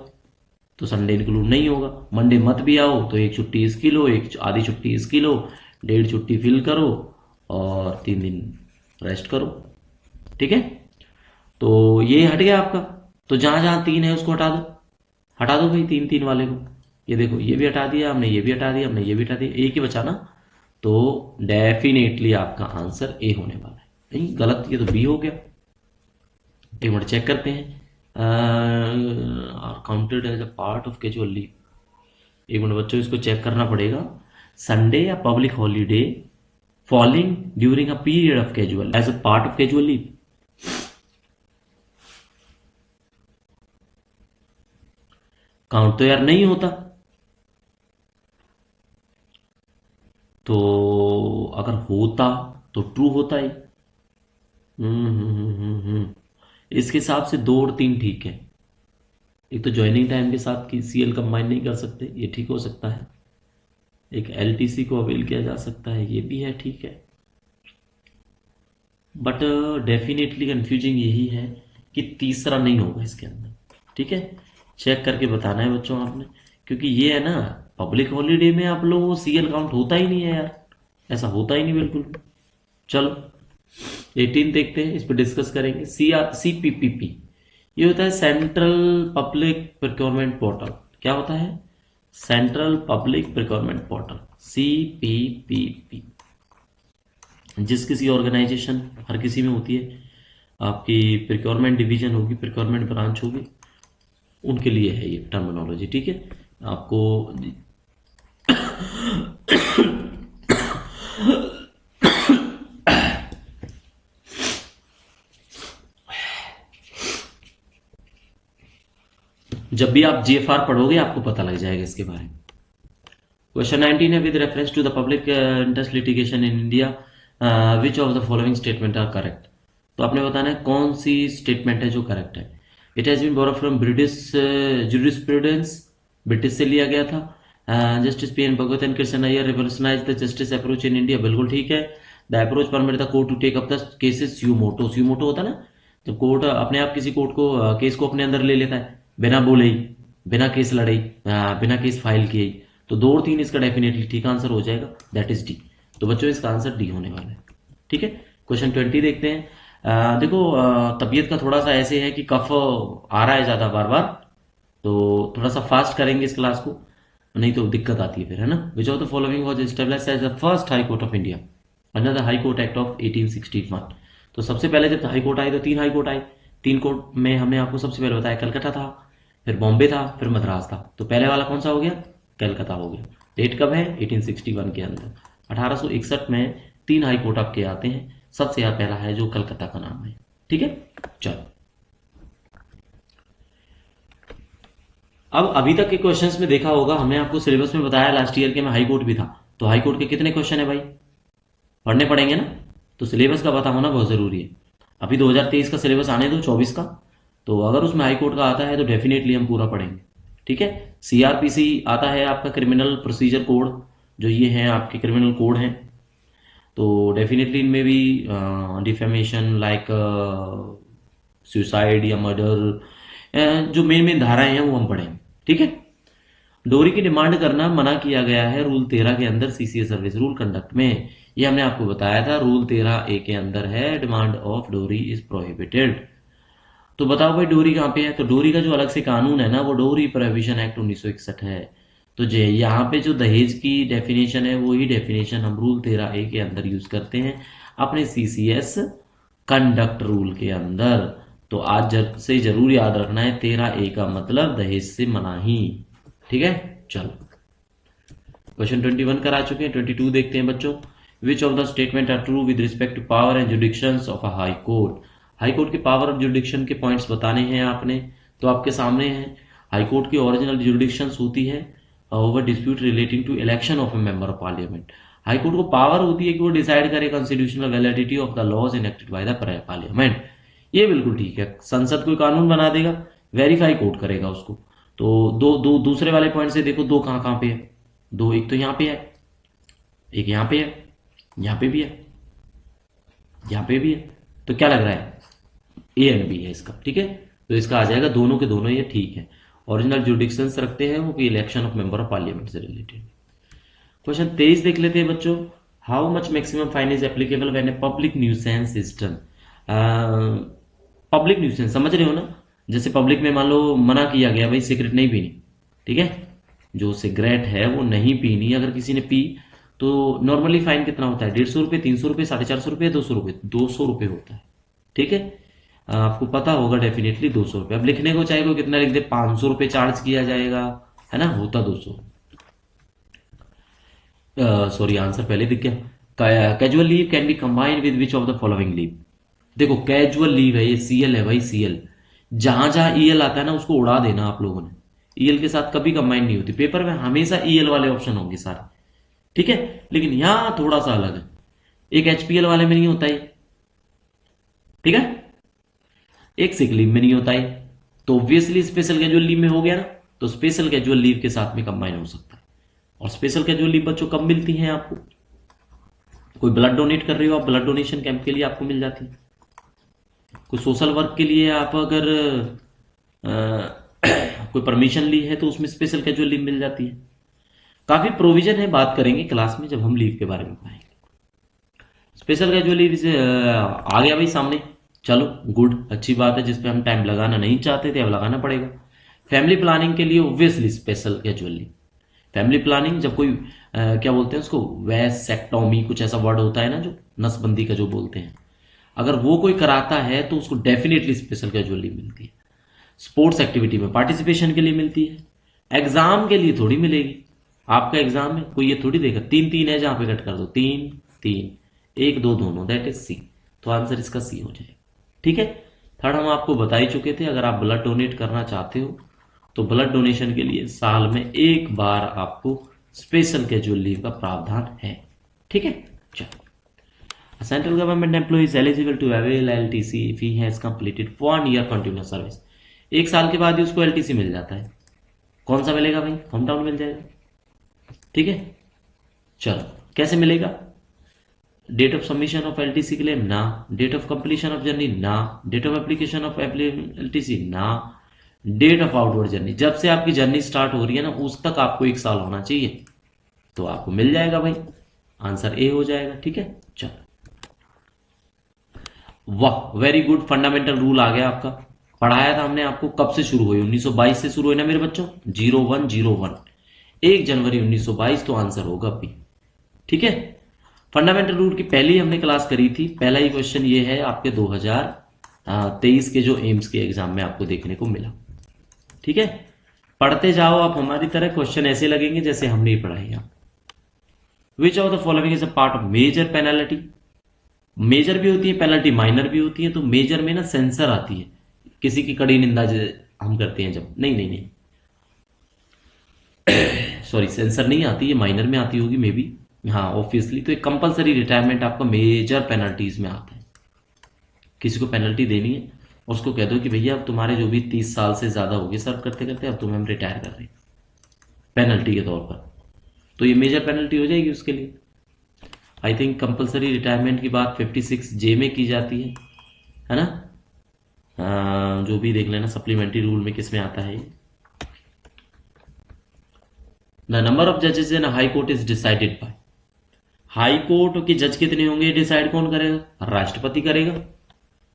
तो संडे इंक्लूड नहीं होगा। मंडे मत भी आओ तो एक छुट्टी इसकी लो, एक आधी छुट्टी इसकी लो, 1.5 छुट्टी फिल करो और 3 दिन रेस्ट करो, ठीक है। तो ये हट गया आपका। तो जहां जहां 3 है उसको हटा दो, हटा दो भाई 3 वाले को। ये देखो, ये भी हटा दिया हमने, ये भी हटा दिया हमने, ये भी हटा दिया, एक ही बचा ना। तो डेफिनेटली आपका आंसर ए होने वाला है। नहीं गलत, ये तो बी हो गया। एक मिनट चेक करते हैं। Are counted as a part of casual leave. एक मिनट बच्चों, इसको चेक करना पड़ेगा। संडे या public holiday falling during a period of casual as a part of casual leave. Count तो यार नहीं होता। तो अगर होता तो ट्रू होता ही। इसके हिसाब से 2 और 3 ठीक है। एक तो ज्वाइनिंग टाइम के साथ की सीएल कंबाइन नहीं कर सकते, ये ठीक हो सकता है। एक एलटीसी को अवेल किया जा सकता है, ये भी है, ठीक है। बट डेफिनेटली कंफ्यूजिंग यही है कि तीसरा नहीं होगा इसके अंदर, ठीक है। चेक करके बताना है बच्चों आपने, क्योंकि ये है ना, पब्लिक हॉलीडे में आप लोगों को सीएल काउंट होता ही नहीं है यार, ऐसा होता ही नहीं बिल्कुल। चलो 18 देखते हैं, इस पर डिस्कस करेंगे। CPPP ये होता है सेंट्रल पब्लिक प्रोक्योरमेंट पोर्टल। क्या होता है? Central public procurement portal, CPPP। जिस किसी ऑर्गेनाइजेशन, हर किसी में होती है, आपकी प्रोक्योरमेंट डिवीजन होगी, प्रोक्योरमेंट ब्रांच होगी, उनके लिए है ये टर्मिनोलॉजी, ठीक है। आपको जब भी आप जीएफआर पढ़ोगे आपको पता लग जाएगा इसके बारे में। क्वेश्चन 19 है, with reference to the public interest litigation in India which of the following statement are correct. तो आपने बताना है कौन सी स्टेटमेंट है जो करेक्ट है। It has been borrowed from British jurisprudence, British से लिया गया था। Justice P N Bhagwati and Krishna Iyer revolutionise the justice approach in India, बिल्कुल ठीक है। The approach permit the court to take up the cases suo motu. Suo motu होता है ना, जब कोर्ट अपने आप किसी कोर्ट को केस को अपने अंदर ले लेता है बिना बोले ही, बिना केस लड़े ही, बिना केस फाइल किए ही। तो 2 और 3 इसका डेफिनेटली ठीक आंसर हो जाएगा, दैट इज डी। तो बच्चों इसका आंसर डी होने वाला है। ठीक है, क्वेश्चन 20 देखते हैं। देखो तबीयत का थोड़ा सा ऐसे है कि कफ आ रहा है ज़्यादा बार बार, तो थोड़ा सा फास्ट करेंगे इस क्लास को, नहीं तो दिक्कत आती है फिर, है ना। Which of the following was established as the first high court of India under the high court act of 1861। तो सबसे पहले जब हाई कोर्ट आई तो 3 हाई कोर्ट आई। 3 कोर्ट में हमने आपको सबसे पहले बताया कलकत्ता था, फिर बॉम्बे था, फिर मद्रास था। तो पहले वाला कौन सा हो गया, कलकत्ता हो गया। डेट कब है, 1861 के अंदर। 1861 में 3 हाई कोर्ट आपके आते हैं, सबसे पहला है जो कलकत्ता का नाम है। ठीक है, चलो अब अभी तक के क्वेश्चंस में देखा होगा, हमने आपको सिलेबस में बताया लास्ट ईयर के में हाई कोर्ट भी था। तो हाई कोर्ट के कितने क्वेश्चन है भाई, पढ़ने पड़ेंगे ना। तो सिलेबस का पता होना बहुत जरूरी है। अभी 2023 का सिलेबस आने दो, 24 का, तो अगर उसमें हाई कोर्ट का आता है तो डेफिनेटली हम पूरा पढ़ेंगे। ठीक है, सीआरपीसी आता है आपका क्रिमिनल प्रोसीजर कोड, जो ये हैं आपके क्रिमिनल कोड हैं। तो डेफिनेटली इनमें भी डिफेमेशन लाइक सुसाइड या मर्डर, जो मेन मेन धाराएं हैं वो हम पढ़ेंगे। ठीक है, डोरी की डिमांड करना मना किया गया है रूल 13 के अंदर, सीसीए सर्विस रूल कंडक्ट में। ये हमने आपको बताया था, रूल 13A के अंदर है, डिमांड ऑफ डोरी इज प्रोहिबिटेड। तो बताओ भाई डोरी कहाँ पे है। तो डोरी का जो अलग से कानून है ना, वो डोरी प्रोहिबिशन एक्ट 1961 है। तो जे यहाँ पे जो दहेज की डेफिनेशन है, वही डेफिनेशन हम रूल 13A के अंदर यूज करते हैं अपने सीसीएस कंडक्ट रूल के अंदर। तो आज से जरूर याद रखना है, 13A का मतलब दहेज से मनाही। ठीक है, चलो क्वेश्चन 21 करा चुके हैं, 22 देखते हैं बच्चों। Which of the statement are true with respect to power and jurisdictions of a high court. High court के पावर और जुडिक्शन के पॉइंट्स बताने हैं आपने, तो आपके सामने है। हाई कोर्ट की ओरिजिनल जुडिक्शंस होती है over dispute relating to election of a member of parliament. High court को पावर होती है कि वो डिसाइड करे constitutional validity of the laws enacted by the parliament. ये बिल्कुल ठीक है, संसद कोई कानून बना देगा, वेरीफाई कोर्ट करेगा उसको। तो दूसरे वाले पॉइंट से देखो, 2 कहाँ कहाँ पे है, 2 एक तो यहाँ पे है, एक यहाँ पे है, यहाँ पे भी है, यहाँ पे भी है। तो क्या लग रहा है, ए एंड बी है इसका। ठीक है, तो इसका आ जाएगा दोनों के दोनों, ये ठीक है। ओरिजिनल जुडिक्शंस रखते हैं वो कि election of member of parliament से रिलेटेड। क्वेश्चन 23 देख लेते हैं बच्चों। How much maximum fine is applicable when a public nuisance system. Public nuisance समझ रहे हो ना, जैसे पब्लिक में मान लो मना किया गया भाई सिगरेट नहीं पीनी। ठीक है, जो सिगरेट है वो नहीं पीनी, अगर किसी ने पी तो नॉर्मली फाइन कितना होता है, 150 रुपये, 300 रुपये, 450 रुपये, 200 रुपये, 200 रुपये होता है। ठीक है, आपको पता होगा डेफिनेटली 200 रुपये। अब लिखने को चाहे कोई कितना लिख दे, 500 रुपये चार्ज किया जाएगा, है ना, होता 200। सॉरी आंसर पहले दिख गया। Casual leave can be combined with which of the following leave. देखो कैजुअल लीव है, ये सीएल है भाई, सीएल। जहां जहां ईएल आता है ना उसको उड़ा देना आप लोगों ने, ईएल के साथ कभी कंबाइन नहीं होती। पेपर में हमेशा ईएल वाले ऑप्शन होंगे सारे। ठीक है, लेकिन यहां थोड़ा सा अलग है, एक एचपीएल वाले में नहीं होता है। ठीक है, एक सिक लीव में नहीं होता है। तो ऑब्वियसली स्पेशल कैजुअल लीव में हो गया ना, तो स्पेशल कैजुअल लीव के साथ में कंबाइन हो सकता है। और स्पेशल कैजुअल लीव बच्चों कब मिलती है आपको, कोई ब्लड डोनेट कर रहे हो आप, ब्लड डोनेशन कैंप के लिए आपको मिल जाती है। कोई सोशल वर्क के लिए आप अगर कोई परमिशन ली है तो उसमें स्पेशल कैजुअल लीव मिल जाती है। काफी प्रोविजन है, बात करेंगे क्लास में जब हम लीव के बारे में पढ़ाएंगे। स्पेशल कैजुअल लीव आ गया भाई सामने, चलो गुड, अच्छी बात है, जिसपे हम टाइम लगाना नहीं चाहते थे अब लगाना पड़ेगा। फैमिली प्लानिंग के लिए obviously special casual leave. Family planning जब कोई क्या बोलते हैं उसको, वैसेक्टोमी कुछ ऐसा वर्ड होता है ना, जो नसबंदी का जो बोलते हैं, अगर वो कोई कराता है तो उसको डेफिनेटली स्पेशल कैजुअल लीव मिलती है। स्पोर्ट्स एक्टिविटी में पार्टिसिपेशन के लिए मिलती है, एग्जाम के लिए थोड़ी मिलेगी। आपका एग्जाम में कोई ये थोड़ी देगा 3-3 है, जहां पे कट कर दो 3-3, 1-2 दोनों, दैट इज सी। तो आंसर इसका सी हो जाएगा। ठीक है, थर्ड हम आपको बता ही चुके थे, अगर आप ब्लड डोनेट करना चाहते हो तो ब्लड डोनेशन के लिए साल में एक बार आपको स्पेशल कैजुअल लीव का प्रावधान है। ठीक है, चलो। Central government employ is eligible to avail LTC if he has completed 1 year continuous service. 1 साल के बाद ही उसको एलटीसी मिल जाता है। कौन सा मिलेगा भाई? होम टाउन मिल जाएगा। ठीक है, चलो कैसे मिलेगा? Date of submission of LTC claim ना, date of completion of journey ना, date of application of LTC ना, डेट ऑफ आउटवर्ड जर्नी। जब से आपकी जर्नी स्टार्ट हो रही है ना उस तक आपको 1 साल होना चाहिए, तो आपको मिल जाएगा भाई। आंसर ए हो जाएगा। ठीक है, चलो, वाह वेरी गुड। फंडामेंटल रूल आ गया आपका। पढ़ाया था हमने आपको, कब से शुरू हुई? 1922 से शुरू हुई ना मेरे बच्चों, 0101, 1 जनवरी 1922, तो आंसर होगा बी। ठीक है, फंडामेंटल रूल की पहली हमने क्लास करी थी। पहला ही क्वेश्चन ये है आपके 2023 के जो एम्स के एग्जाम में आपको देखने को मिला। ठीक है, पढ़ते जाओ आप हमारी तरह, क्वेश्चन ऐसे लगेंगे जैसे हमने ही पढ़ाई है। Which of the following is a part of major penalty? Major भी होती है पेनल्टी, माइनर भी होती है। तो मेजर में ना सेंसर आती है, किसी की कड़ी निंदा हम करते हैं जब, नहीं नहीं नहीं सॉरी, सेंसर नहीं आती, ये माइनर में आती होगी मे बी, हाँ ऑब्वियसली। तो एक कंपलसरी रिटायरमेंट आपका मेजर पेनल्टीज में आता है। किसी को पेनल्टी देनी है, उसको कह दो कि भैया अब तुम्हारे जो भी 30 साल से ज्यादा हो गए सर्व करते करते, अब तुम्हें हम रिटायर कर रहे हैं पेनल्टी के तौर पर, तो ये मेजर पेनल्टी हो जाएगी उसके लिए। आई थिंक कंपलसरी रिटायरमेंट की बात 56J में की जाती है ना? जो भी देख लेना सप्लीमेंट्री रूल में किस में आता है। द नंबर ऑफ जजेस इन high court is decided by, high court के जज कितने होंगे डिसाइड कौन करेगा? राष्ट्रपति करेगा।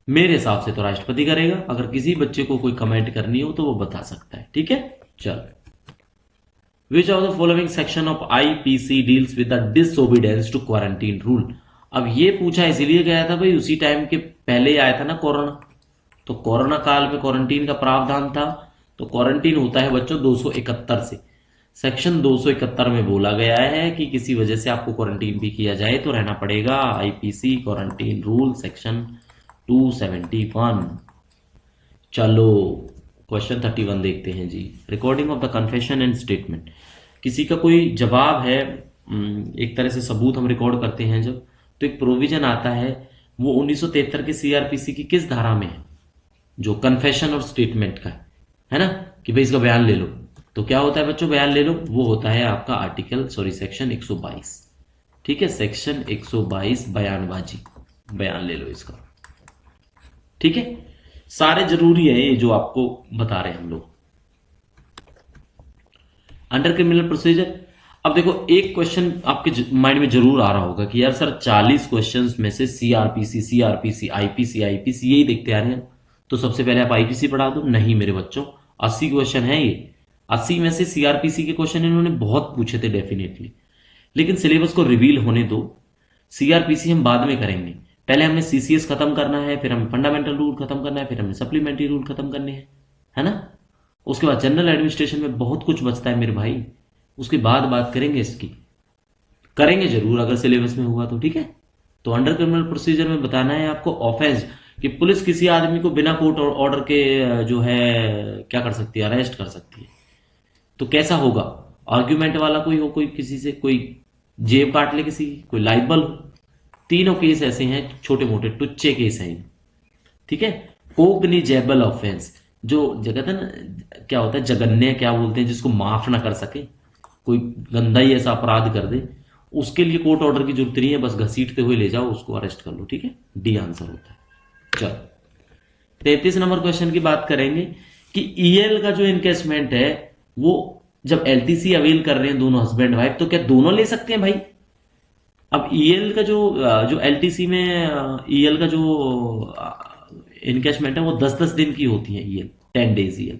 मेरे हिसाब से तो राष्ट्रपति करेगा। अगर किसी बच्चे को कोई कमेंट करनी हो तो वो बता सकता है। ठीक है, चलो। Which of the following section of IPC deals with the disobedience to quarantine rule? अब ये पूछा इसीलिए गया था भाई, उसी टाइम के पहले आया था ना कोरोना, तो कोरोना काल में क्वारंटीन का प्रावधान था। तो क्वारंटीन होता है बच्चों 271 से। सेक्शन 271 में बोला गया है कि किसी वजह से आपको क्वारंटीन भी किया जाए तो रहना पड़ेगा। IPC quarantine rule section 271। चलो क्वेश्चन 31 देखते हैं जी। Recording of the confession and statement, किसी का कोई जवाब है, एक तरह से सबूत हम रिकॉर्ड करते हैं जब, तो एक प्रोविजन आता है, वो 1973 के सीआरपीसी की किस धारा में है? जो कन्फेशन और स्टेटमेंट का है ना, कि भाई इसका बयान ले लो। तो क्या होता है बच्चों बयान ले लो? वो होता है आपका आर्टिकल सेक्शन 122। ठीक है, सेक्शन 122 बयानबाजी, बयान ले लो इसका। ठीक है, सारे जरूरी है ये जो आपको बता रहे हैं हम लोग। अंडर क्रिमिनल प्रोसीजर, अब देखो एक क्वेश्चन आपके माइंड में जरूर आ रहा होगा कि यार सर 40 क्वेश्चंस में से सीआरपीसी सीआरपीसी आईपीसी आईपीसी यही देखते आ रहे हैं, तो सबसे पहले आप आईपीसी पढ़ा दो। नहीं मेरे बच्चों, 80 क्वेश्चन है ये, 80 में से सीआरपीसी के क्वेश्चन इन्होंने बहुत पूछे थे डेफिनेटली, लेकिन सिलेबस को रिवील होने दो। सीआरपीसी हम बाद में करेंगे, पहले हमने सीसीएस खत्म करना है, फिर हमें फंडामेंटल रूल खत्म करना है, फिर हमें सप्लीमेंट्री रूल खत्म करने हैं, है ना? उसके बाद जनरल एडमिनिस्ट्रेशन में बहुत कुछ बचता है मेरे भाई, उसके बाद बात करेंगे इसकी, करेंगे जरूर अगर सिलेबस में हुआ तो। ठीक है, तो अंडर क्रिमिनल प्रोसीजर में बताना है आपको ऑफेंस, कि पुलिस किसी आदमी को बिना कोर्ट ऑर्डर के जो है क्या कर सकती है? अरेस्ट कर सकती है। तो कैसा होगा? आर्ग्यूमेंट वाला कोई हो, कोई किसी से कोई जेब काट ले किसी की, कोई लाइबल हो। तीनों केस ऐसे हैं, छोटे मोटे टुच्चे केस हैं। ठीक है, कोग्निजेबल ऑफेंस, जो जगह था ना, क्या होता है जघन्य, क्या बोलते हैं जिसको माफ ना कर सके, कोई गंदा ही ऐसा अपराध कर दे, उसके लिए कोर्ट ऑर्डर की जरूरत नहीं है, बस घसीटते हुए ले जाओ उसको, अरेस्ट कर लो। ठीक है, डी आंसर होता है। चलो 33 नंबर क्वेश्चन की बात करेंगे कि ईएल का जो इनकेसमेंट है, वो जब एलटीसी अवेल कर रहे हैं दोनों हस्बैंड वाइफ, तो क्या दोनों ले सकते हैं भाई? अब ईएल का जो एलटीसी में ईएल का जो इनकेशमेंट है वो 10-10 दिन की होती है ईएल, 10 डेज ईएल,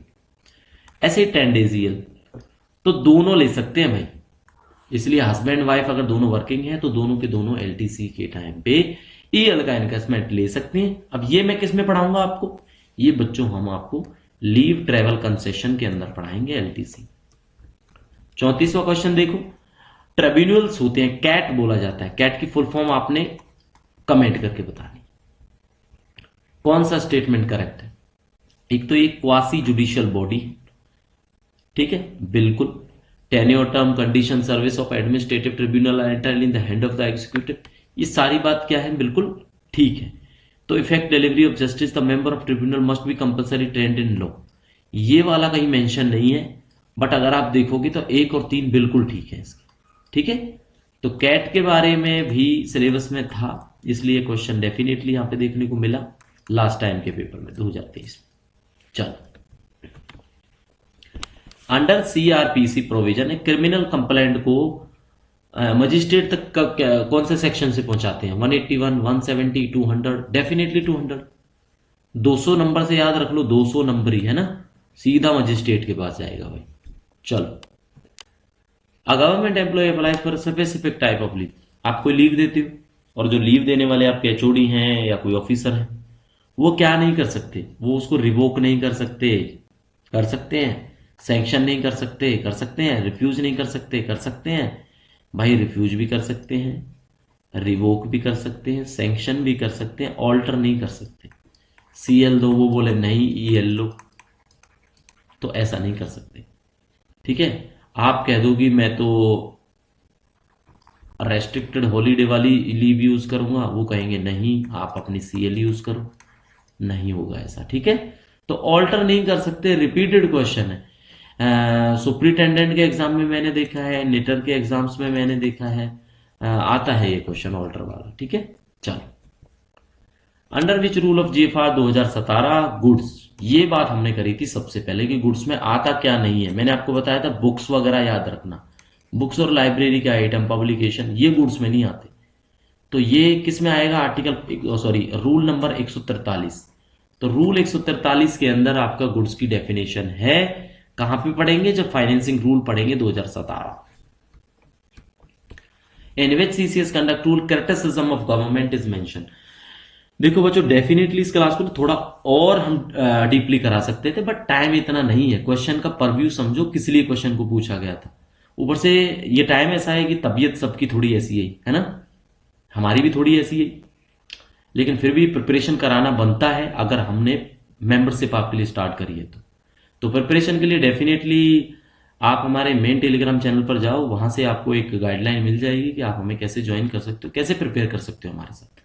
ऐसे 10 डेज ईएल, तो दोनों ले सकते हैं भाई। इसलिए हस्बैंड वाइफ अगर दोनों वर्किंग है तो दोनों के दोनों एलटीसी के टाइम पे ईएल का इनकेशमेंट ले सकते हैं। अब ये मैं किस में पढ़ाऊंगा आपको? ये बच्चों हम आपको लीव ट्रेवल कंसेशन के अंदर पढ़ाएंगे एलटीसी। 34वां क्वेश्चन देखो, ट्रिब्यूनल्स होते हैं, कैट बोला जाता है, कैट की फुल फॉर्म आपने कमेंट करके बतानी, कौन सा स्टेटमेंट करेक्ट है? एक तो ये क्वासी जुडिशियल बॉडी, ठीक है, बिल्कुल। Tenure, term, condition, service of administrative tribunal are entirely in the hand of the executive, ये सारी बात क्या है, बिल्कुल ठीक है। तो effect delivery of justice, the member of tribunal must be compulsory trained in law, ये वाला कहीं मेंशन नहीं है, बट अगर आप देखोगे तो 1 और 3 बिल्कुल ठीक है इसके, ठीक है। तो कैट के बारे में भी सिलेबस में था, इसलिए क्वेश्चन डेफिनेटली यहां पे देखने को मिला लास्ट टाइम के पेपर में 2023 में। चलो, अंडर सीआरपीसी प्रोविजन है, क्रिमिनल कंप्लेंट को मजिस्ट्रेट तक कौन से सेक्शन से पहुंचाते हैं, 181, 170, 200, डेफिनेटली 200, 200 नंबर से याद रख लो, 200 नंबर ही है ना, सीधा मजिस्ट्रेट के पास जाएगा भाई। चलो, a government employ apply for specific type of leave, आप कोई लीव देते हो और जो लीव देने वाले आपके एचओडी हैं या कोई ऑफिसर है, वो क्या नहीं कर सकते, वो उसको रिवोक नहीं कर सकते, कर सकते हैं, सैंक्शन नहीं कर सकते, कर सकते हैं, रिफ्यूज नहीं कर सकते, कर सकते हैं भाई, रिफ्यूज भी कर सकते हैं, रिवोक भी कर सकते हैं, सैंक्शन भी कर सकते हैं, ऑल्टर नहीं कर सकते। सीएल दो, वो बोले नहीं ईएल लो, तो ऐसा नहीं कर सकते, ठीक है। आप कह दो कि मैं तो रेस्ट्रिक्टेड हॉलीडे वाली लीव यूज करूंगा, वो कहेंगे नहीं आप अपनी सीएल यूज करो, नहीं होगा ऐसा, ठीक है। तो ऑल्टर नहीं कर सकते, रिपीटेड क्वेश्चन है, सुप्रिटेंडेंट के एग्जाम में मैंने देखा है, नेटर के एग्जाम्स में मैंने देखा है, आता है ये क्वेश्चन ऑल्टर वाला, ठीक है। चलो, under which rule of GFR 2017 goods, ये बात हमने करी थी सबसे पहले कि गुड्स में आता क्या नहीं है, मैंने आपको बताया था बुक्स वगैरह याद रखना, बुक्स और लाइब्रेरी के आइटम, पब्लिकेशन, ये गुड्स में नहीं आते। तो ये किस में आएगा, रूल नंबर 143। तो रूल 143 के अंदर आपका गुड्स की डेफिनेशन है, कहां पे पढ़ेंगे, जब फाइनेंसिंग रूल पढ़ेंगे 2017। In which CCS conduct rule criticism of government is mention. देखो बच्चों, डेफिनेटली इस क्लास को थोड़ा और हम डीपली करा सकते थे, बट टाइम इतना नहीं है, क्वेश्चन का परव्यू समझो किस लिए क्वेश्चन को पूछा गया था। ऊपर से ये टाइम ऐसा है कि तबीयत सबकी थोड़ी ऐसी है ना, हमारी भी थोड़ी ऐसी है, लेकिन फिर भी प्रिपरेशन कराना बनता है अगर हमने मेंबरशिप आपके लिए स्टार्ट करी है तो प्रिपरेशन के लिए डेफिनेटली आप हमारे मेन टेलीग्राम चैनल पर जाओ, वहां से आपको एक गाइडलाइन मिल जाएगी कि आप हमें कैसे ज्वाइन कर सकते हो, कैसे प्रिपेयर कर सकते हो हमारे साथ।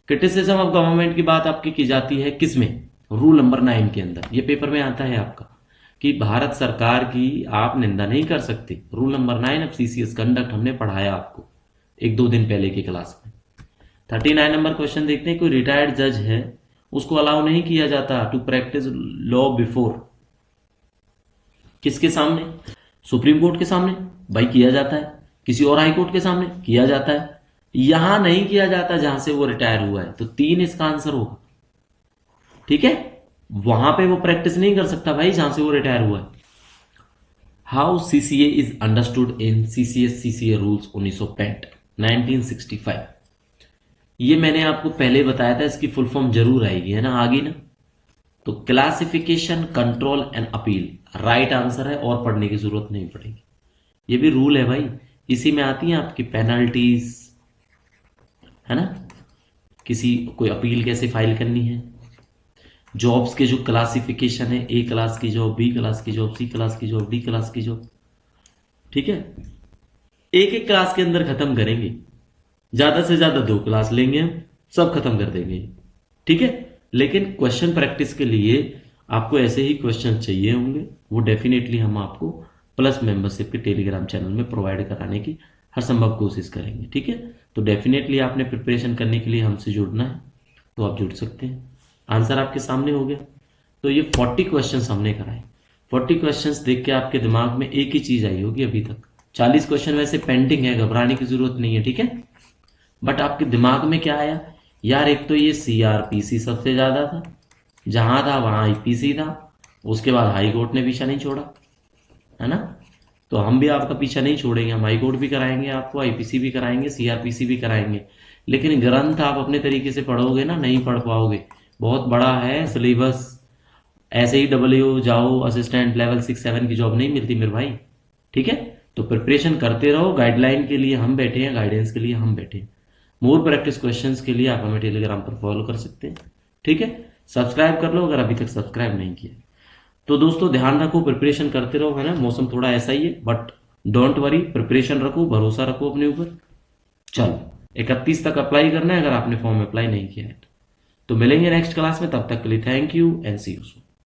क्रिटिसिज्म ऑफ गवर्नमेंट की बात आपकी की जाती है किसमें, रूल नंबर 9 के अंदर, ये पेपर में आता है आपका कि भारत सरकार की आप निंदा नहीं कर सकते, rule number 9 of CCS conduct हमने पढ़ाया आपको 1-2 दिन पहले की क्लास में। 39 नंबर क्वेश्चन देखते हैं, कोई रिटायर्ड जज है, उसको अलाउ नहीं किया जाता टू प्रैक्टिस लॉ बिफोर, किसके सामने, सुप्रीम कोर्ट के सामने, भाई किया जाता है, किसी और हाई कोर्ट के सामने किया जाता है, यहां नहीं किया जाता जहां से वो रिटायर हुआ है, तो 3 इसका आंसर होगा, ठीक है। वहां पे वो प्रैक्टिस नहीं कर सकता भाई जहां से वो रिटायर हुआ है। How CCA is understood in CCS CCA rules 1965, ये मैंने आपको पहले बताया था, इसकी फुल फॉर्म जरूर आएगी, है ना, आगे ना। तो classification, control and appeal right answer है, और पढ़ने की जरूरत नहीं पड़ेगी, ये भी रूल है भाई, इसी में आती है आपकी पेनल्टीज, है ना, किसी कोई अपील कैसे फाइल करनी है, जॉब्स के जो क्लासिफिकेशन है, ए क्लास की जॉब, बी क्लास की जॉब, सी क्लास की जॉब, डी क्लास की जॉब, ठीक है। एक एक क्लास के अंदर खत्म करेंगे, ज्यादा से ज्यादा 2 क्लास लेंगे, हम सब खत्म कर देंगे, ठीक है। लेकिन क्वेश्चन प्रैक्टिस के लिए आपको ऐसे ही क्वेश्चन चाहिए होंगे, वो डेफिनेटली हम आपको प्लस मेंबरशिप के टेलीग्राम चैनल में प्रोवाइड कराने की हर संभव कोशिश करेंगे, ठीक है। तो डेफिनेटली आपने प्रिपरेशन करने के लिए हमसे जुड़ना है, तो आप जुड़ सकते हैं। आंसर आपके सामने हो गया। तो ये 40 क्वेश्चन हमने कराए, 40 क्वेश्चन देख के आपके दिमाग में एक ही चीज आई होगी अभी तक, 40 क्वेश्चन वैसे पेंडिंग है, घबराने की जरूरत नहीं है, ठीक है। बट आपके दिमाग में क्या आया यार, एक तो ये सीआरपीसी सबसे ज्यादा था, जहां था वहां आईपीसी था, उसके बाद हाई कोर्ट ने पीछा नहीं छोड़ा, है ना। तो हम भी आपका पीछा नहीं छोड़ेंगे, हम हाई कोर्ट भी कराएंगे आपको, आईपीसी भी कराएंगे, सीआरपीसी भी कराएंगे, लेकिन ग्रंथ आप अपने तरीके से पढ़ोगे ना, नहीं पढ़ पाओगे, बहुत बड़ा है सिलेबस, ऐसे ही डब्ल्यू जाओ असिस्टेंट लेवल 6-7 की जॉब नहीं मिलती मेरे भाई, ठीक है। तो प्रिपरेशन करते रहो, गाइडलाइन के लिए हम बैठे हैं, गाइडेंस के लिए हम बैठे हैं। मोर प्रैक्टिस क्वेश्चंस के लिए आप हमें टेलीग्राम पर फॉलो कर सकते हैं, ठीक है। सब्सक्राइब कर लो अगर अभी तक सब्सक्राइब नहीं किया। तो दोस्तों ध्यान रखो, प्रिपरेशन करते रहो, है ना। मौसम थोड़ा ऐसा ही है, बट डोंट वरी, प्रिपरेशन रखो, भरोसा रखो अपने ऊपर। चलो 31 तक अप्लाई करना है अगर आपने फॉर्म अप्लाई नहीं किया है तो मिलेंगे नेक्स्ट क्लास में। तब तक के लिए thank you and see you.